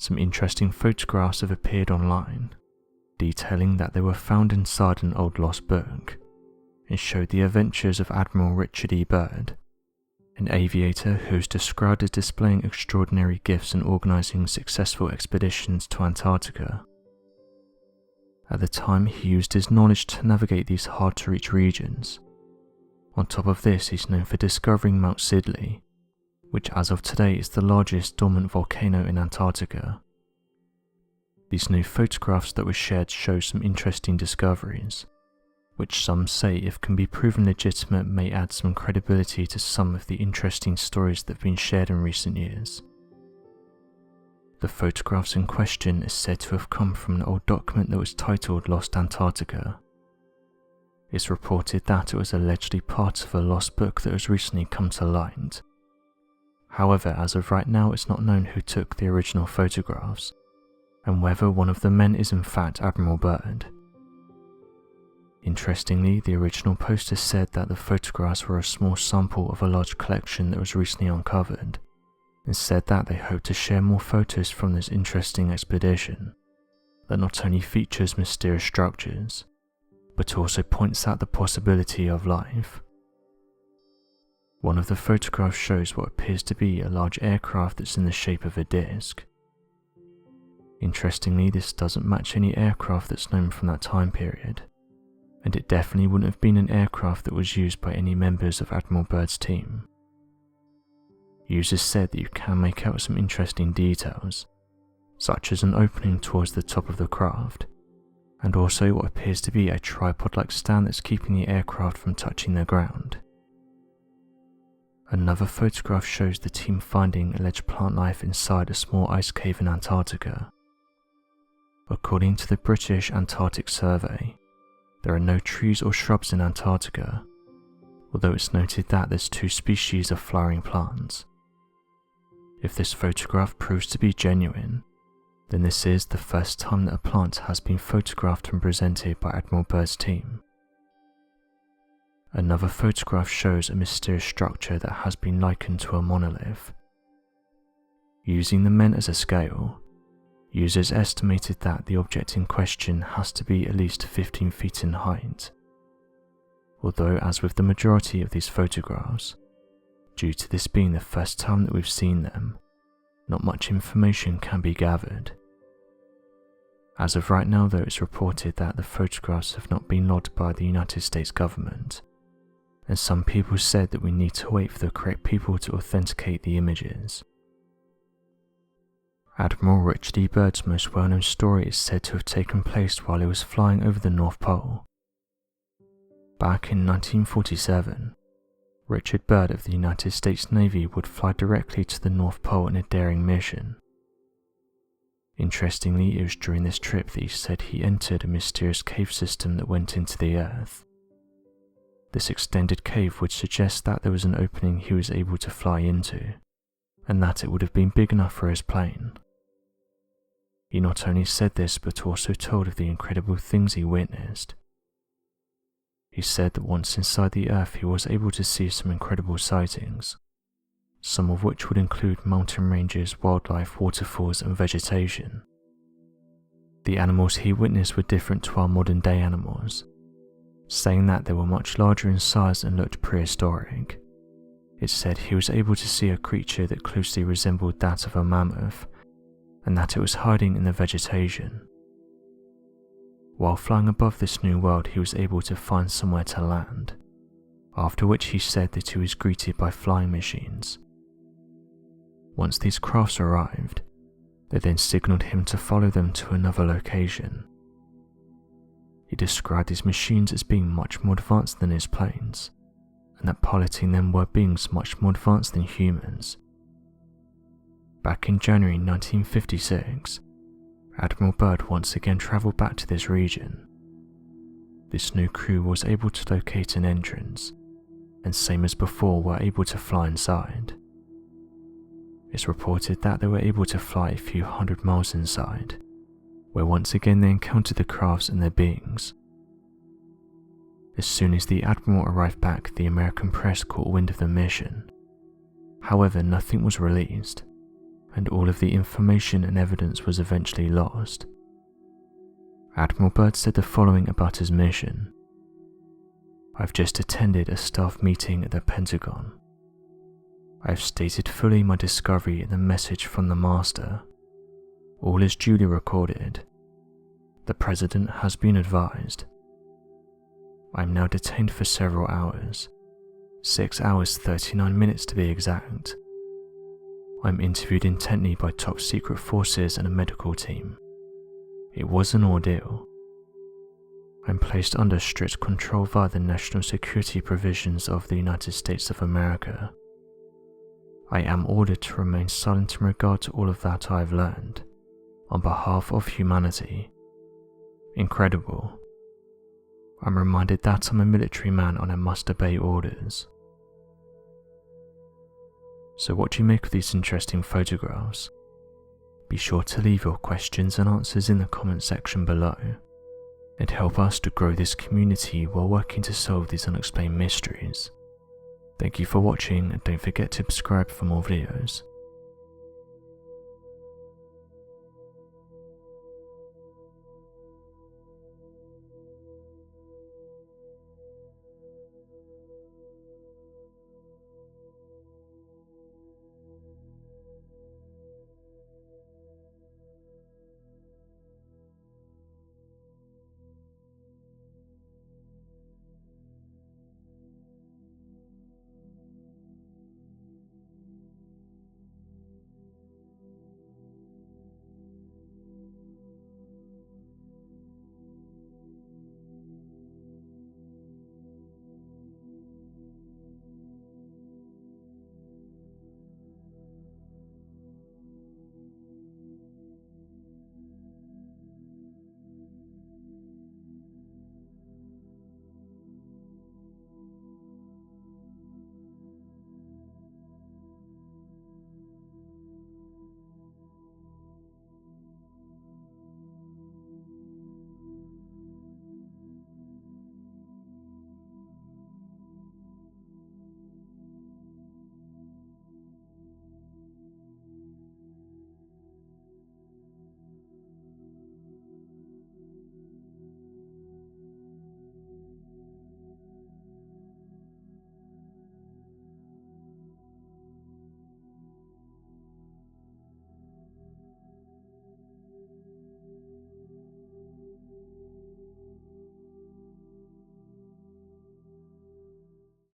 some interesting photographs have appeared online, detailing that they were found inside an old lost book and showed the adventures of Admiral Richard E. Byrd, an aviator who is described as displaying extraordinary gifts and organising successful expeditions to Antarctica. At the time, he used his knowledge to navigate these hard-to-reach regions. On top of this, he's known for discovering Mount Sidley, which as of today is the largest dormant volcano in Antarctica. These new photographs that were shared show some interesting discoveries, which some say, if can be proven legitimate, may add some credibility to some of the interesting stories that have been shared in recent years. The photographs in question is said to have come from an old document that was titled Lost Antarctica. It's reported that it was allegedly part of a lost book that has recently come to light. However, as of right now, it's not known who took the original photographs, and whether one of the men is in fact Admiral Byrd. Interestingly, the original poster said that the photographs were a small sample of a large collection that was recently uncovered, and said that they hope to share more photos from this interesting expedition that not only features mysterious structures, but also points out the possibility of life. One of the photographs shows what appears to be a large aircraft that's in the shape of a disc. Interestingly, this doesn't match any aircraft that's known from that time period, and it definitely wouldn't have been an aircraft that was used by any members of Admiral Byrd's team. Users said that you can make out some interesting details, such as an opening towards the top of the craft, and also what appears to be a tripod-like stand that's keeping the aircraft from touching the ground. Another photograph shows the team finding alleged plant life inside a small ice cave in Antarctica. According to the British Antarctic Survey, there are no trees or shrubs in Antarctica, although it's noted that there's 2 species of flowering plants. If this photograph proves to be genuine, then this is the first time that a plant has been photographed and presented by Admiral Byrd's team. Another photograph shows a mysterious structure that has been likened to a monolith. Using the men as a scale, users estimated that the object in question has to be at least 15 feet in height. Although, as with the majority of these photographs, due to this being the first time that we've seen them, not much information can be gathered. As of right now though, it's reported that the photographs have not been logged by the United States government, and some people said that we need to wait for the correct people to authenticate the images. Admiral Richard E. Byrd's most well-known story is said to have taken place while he was flying over the North Pole. Back in 1947, Richard Byrd of the United States Navy would fly directly to the North Pole in a daring mission. Interestingly, it was during this trip that he said he entered a mysterious cave system that went into the earth. This extended cave would suggest that there was an opening he was able to fly into, and that it would have been big enough for his plane. He not only said this, but also told of the incredible things he witnessed. He said that once inside the earth he was able to see some incredible sightings, some of which would include mountain ranges, wildlife, waterfalls and vegetation. The animals he witnessed were different to our modern day animals, saying that they were much larger in size and looked prehistoric. It said he was able to see a creature that closely resembled that of a mammoth, and that it was hiding in the vegetation. While flying above this new world, he was able to find somewhere to land, after which he said that he was greeted by flying machines. Once these crafts arrived, they then signaled him to follow them to another location. He described these machines as being much more advanced than his planes, and that piloting them were beings much more advanced than humans. Back in January 1956, Admiral Byrd once again travelled back to this region. This new crew was able to locate an entrance, and same as before were able to fly inside. It's reported that they were able to fly a few hundred miles inside, where once again they encountered the crafts and their beings. As soon as the Admiral arrived back, the American press caught wind of the mission. However, nothing was released, and all of the information and evidence was eventually lost. Admiral Byrd said the following about his mission. I've just attended a staff meeting at the Pentagon. I've stated fully my discovery in the message from the Master. All is duly recorded. The President has been advised. I'm now detained for several hours, 6 hours 39 minutes to be exact. I'm interviewed intently by top secret forces and a medical team. It was an ordeal. I'm placed under strict control via the national security provisions of the United States of America. I am ordered to remain silent in regard to all of that I have learned, on behalf of humanity. Incredible. I'm reminded that I'm a military man and I must obey orders. So what do you make of these interesting photographs? Be sure to leave your questions and answers in the comment section below, and help us to grow this community while working to solve these unexplained mysteries. Thank you for watching, and don't forget to subscribe for more videos.